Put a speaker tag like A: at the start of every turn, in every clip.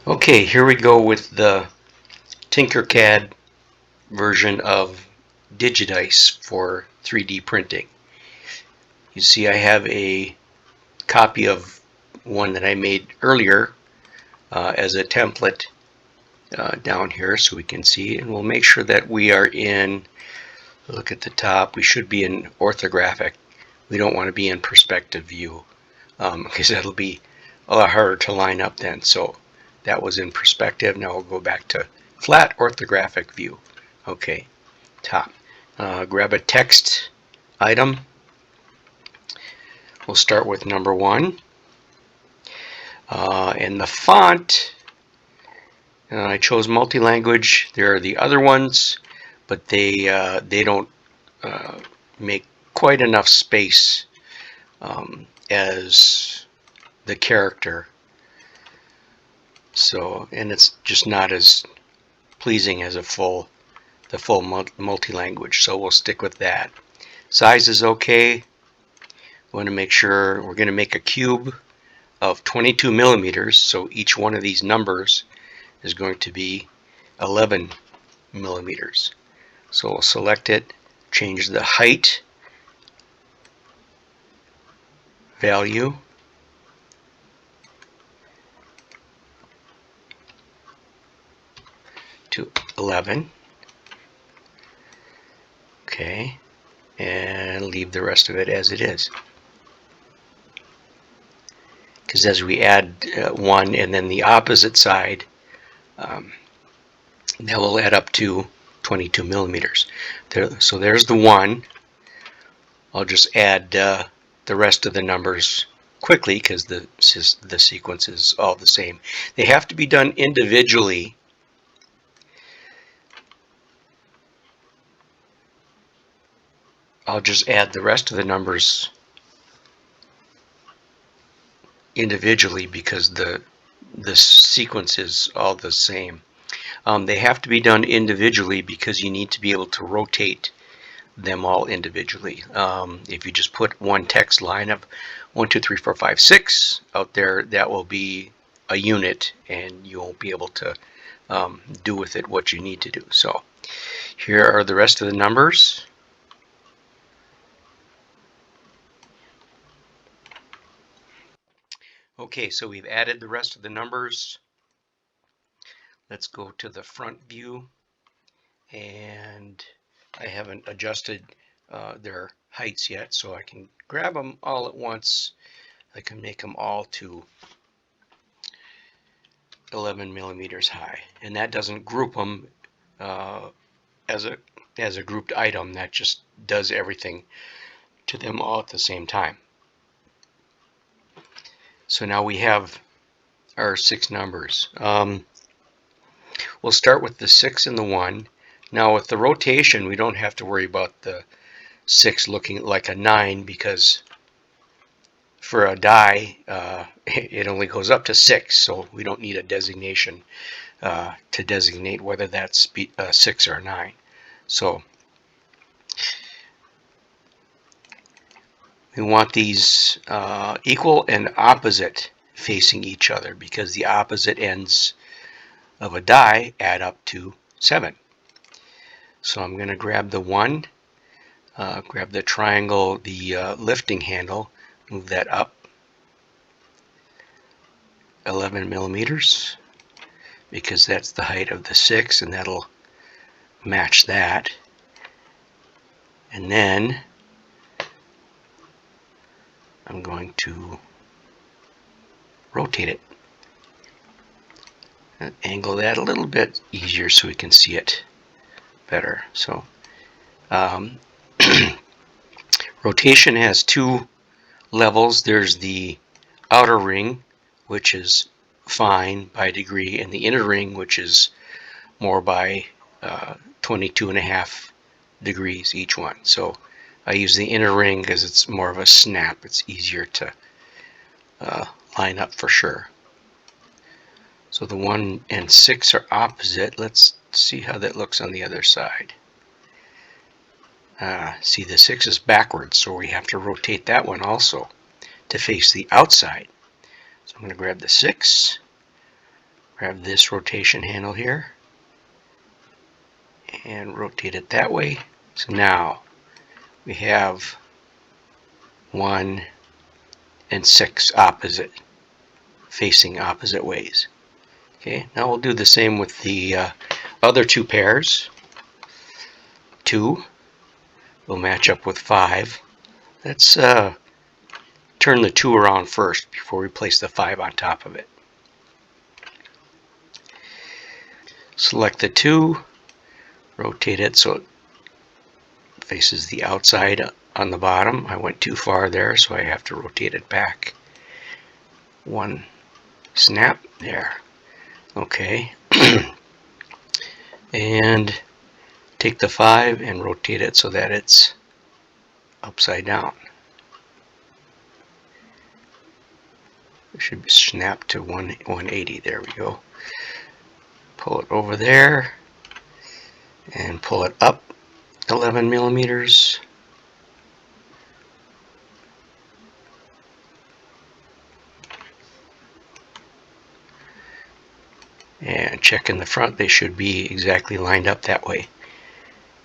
A: Okay, here we go with the Tinkercad version of Digi-dice for 3D printing. You see I have a copy of one that I made earlier as a template down here so we can see, and we'll make sure that we are in, look at the top, we should be in orthographic. We don't want to be in perspective view because that'll be a lot harder to line up then. So that was in perspective. Now we'll go back to flat orthographic view. Okay, top. Grab a text item. We'll start with number 1. And the font, I chose multi-language. There are the other ones, but they don't make quite enough space as the character. So, and it's just not as pleasing as the full multi-language. So we'll stick with that. Size is okay. We want to make sure we're going to make a cube of 22 millimeters. So each one of these numbers is going to be 11 millimeters. So we'll select it, change the height value to 11. Okay, and leave the rest of it as it is. Because as we add 1 and then the opposite side, that will add up to 22 millimeters. So there's the 1. I'll just add the rest of the numbers quickly because the sequence is all the same. They have to be done individually. I'll just add the rest of the numbers individually because the sequence is all the same. They have to be done individually because you need to be able to rotate them all individually. If you just put one text line of 1, 2, 3, 4, 5, 6 out there, that will be a unit and you won't be able to do with it what you need to do. So here are the rest of the numbers. Okay, so we've added the rest of the numbers. Let's go to the front view, and I haven't adjusted their heights yet, so I can grab them all at once. I can make them all to 11 millimeters high, and that doesn't group them as a grouped item. That just does everything to them all at the same time. So now we have our 6 numbers. We'll start with the 6 and the 1. Now with the rotation, we don't have to worry about the 6 looking like a 9 because for a die, it only goes up to 6, so we don't need a designation to designate whether that's 6 or 9. So we want these equal and opposite facing each other because the opposite ends of a die add up to 7. So I'm going to grab the 1, grab the triangle, the lifting handle, move that up 11 millimeters because that's the height of the 6 and that'll match that. And then I'm going to rotate it and angle that a little bit easier so we can see it better. So rotation has 2 levels. There's the outer ring, which is fine by degree, and the inner ring, which is more by 22.5 degrees each one. So I use the inner ring because it's more of a snap. It's easier to line up for sure. So the 1 and 6 are opposite. Let's see how that looks on the other side. See, the 6 is backwards, so we have to rotate that one also to face the outside. So I'm going to grab the 6, Grab this rotation handle here and rotate it that way. So now we have 1 and 6 opposite, facing opposite ways. Okay, now we'll do the same with the other 2 pairs. 2 will match up with 5. Let's turn the 2 around first before we place the 5 on top of it. Select the 2, rotate it so it faces the outside on the bottom. I went too far there, so I have to rotate it back. 1 snap there. Okay. And take the 5 and rotate it so that it's upside down. It should be snapped to 180. There we go. Pull it over there and pull it up 11 millimeters. And check in the front, they should be exactly lined up that way.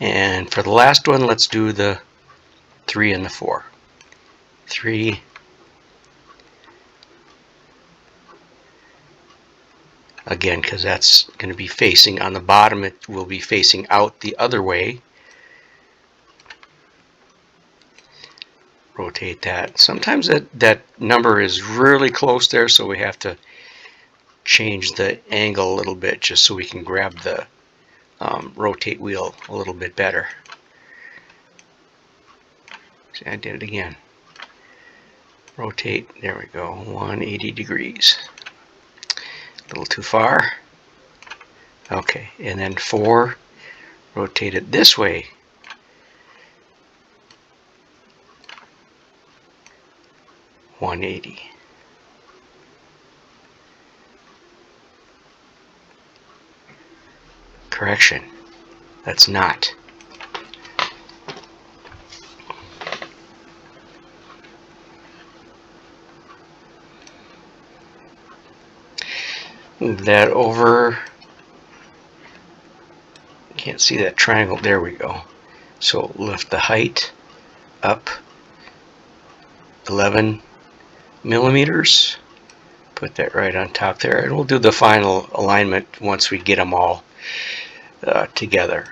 A: And for the last one, let's do the 3 and the 4. 3, again, because that's going to be facing on the bottom, it will be facing out the other way. Rotate that. Sometimes that number is really close there, so we have to change the angle a little bit just so we can grab the rotate wheel a little bit better. See, I did it again. Rotate, there we go, 180 degrees. A little too far. Okay, and then 4, rotate it this way. $180. Correction, that's not. Move that over. Can't see that triangle. There we go. So lift the height up 11 millimeters. Put that right on top there, and we'll do the final alignment once we get them all together.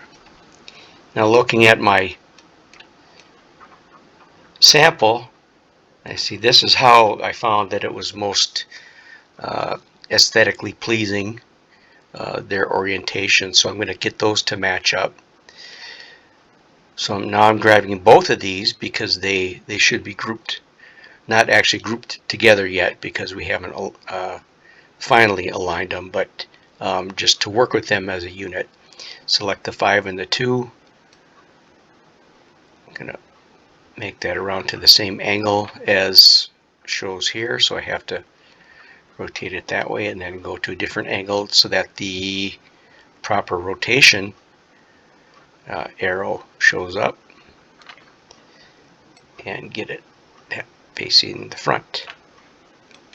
A: Now, looking at my sample, I see this is how I found that it was most aesthetically pleasing, their orientation. So I'm going to get those to match up. So now I'm grabbing both of these because they should be grouped, not actually grouped together yet because we haven't finally aligned them, but just to work with them as a unit. Select the 5 and the 2. I'm going to make that around to the same angle as shows here, so I have to rotate it that way and then go to a different angle so that the proper rotation arrow shows up, and get it facing the front.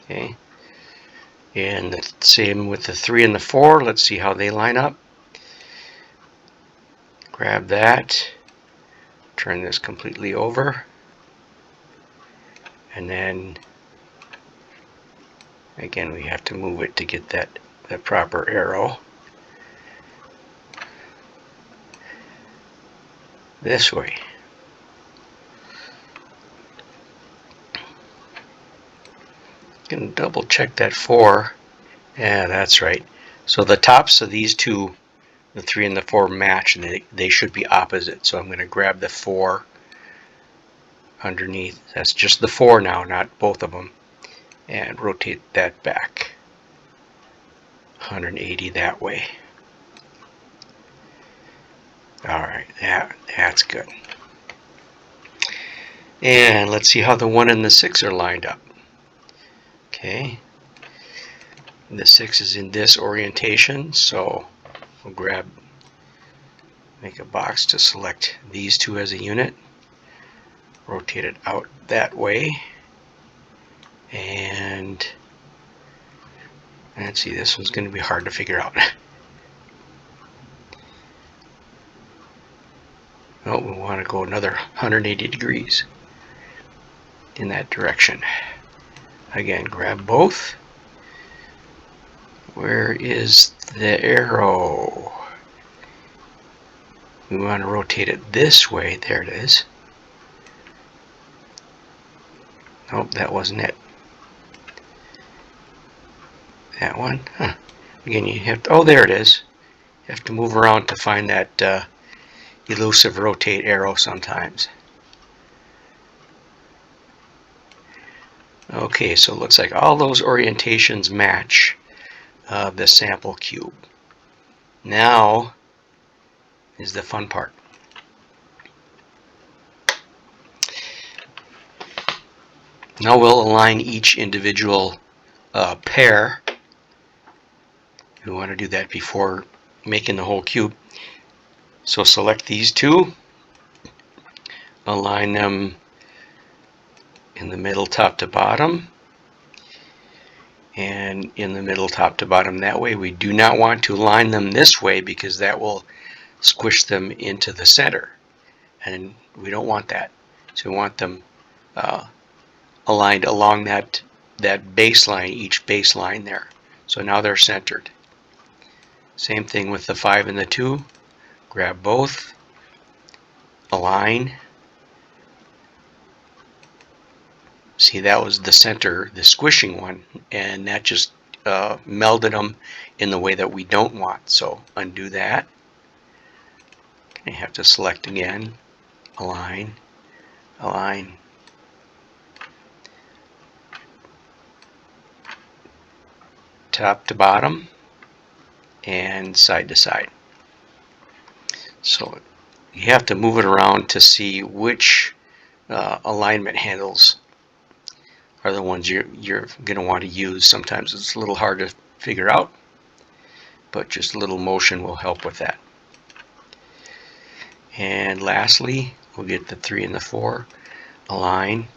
A: Okay, and the same with the 3 and the 4. Let's see how they line up. Grab that, turn this completely over, and then again we have to move it to get that proper arrow this way. You can double check that 4. Yeah, that's right. So the tops of these two, the 3 and the 4, match, and they should be opposite. So I'm going to grab the 4 underneath. That's just the 4 now, not both of them, and rotate that back 180 that way. Alright, that's good. And let's see how the 1 and the 6 are lined up. Okay, the 6 is in this orientation, so we'll make a box to select these two as a unit, rotate it out that way, and see, this one's going to be hard to figure out. Oh, we want to go another 180 degrees in that direction. Again, grab both. Where is the arrow? We want to rotate it this way. There it is. Nope, that wasn't it. That one. Huh. Again, you have to, oh, there it is. You have to move around to find that elusive rotate arrow sometimes. Okay, so it looks like all those orientations match the sample cube. Now is the fun part. Now we'll align each individual pair. We want to do that before making the whole cube. So select these two, align them in the middle top to bottom, and in the middle top to bottom that way. We do not want to align them this way because that will squish them into the center, and we don't want that. So we want them aligned along that baseline, each baseline there. So now they're centered. Same thing with the 5 and the 2. Grab both, align. See, that was the center, the squishing one, and that just melded them in the way that we don't want. So undo that. I have to select again, align, align. Top to bottom and side to side. So you have to move it around to see which alignment handles are the ones you're going to want to use. Sometimes it's a little hard to figure out, but just a little motion will help with that. And lastly, we'll get the 3 and the 4. Align,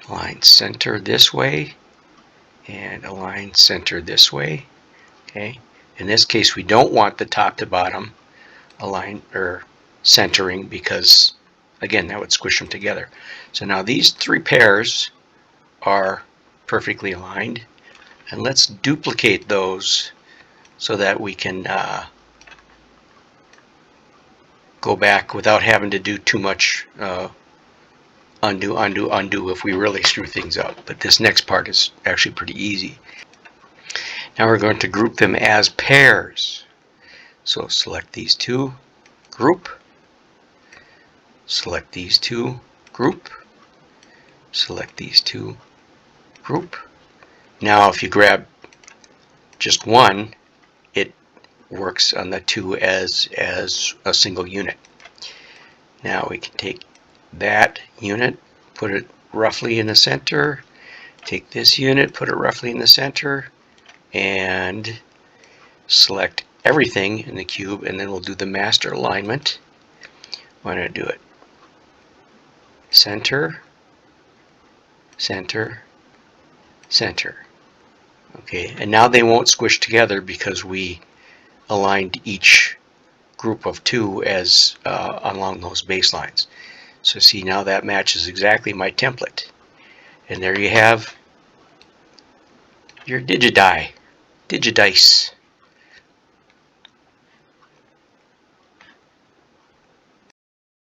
A: align center this way, and align center this way. Okay. In this case, we don't want the top to bottom align or centering because, again, that would squish them together. So now these 3 pairs are perfectly aligned, and let's duplicate those so that we can go back without having to do too much undo, undo, undo if we really screw things up. But this next part is actually pretty easy. Now we're going to group them as pairs. So select these 2, group, select these 2, group, select these 2, group. Now if you grab just one, it works on the 2 as a single unit. Now we can take that unit, put it roughly in the center, take this unit, put it roughly in the center, and select everything in the cube, and then we'll do the master alignment. I'm going to do it center, center, center. Okay, and now they won't squish together because we aligned each group of 2 as along those baselines. So see, now that matches exactly my template. And there you have your Digi-dice.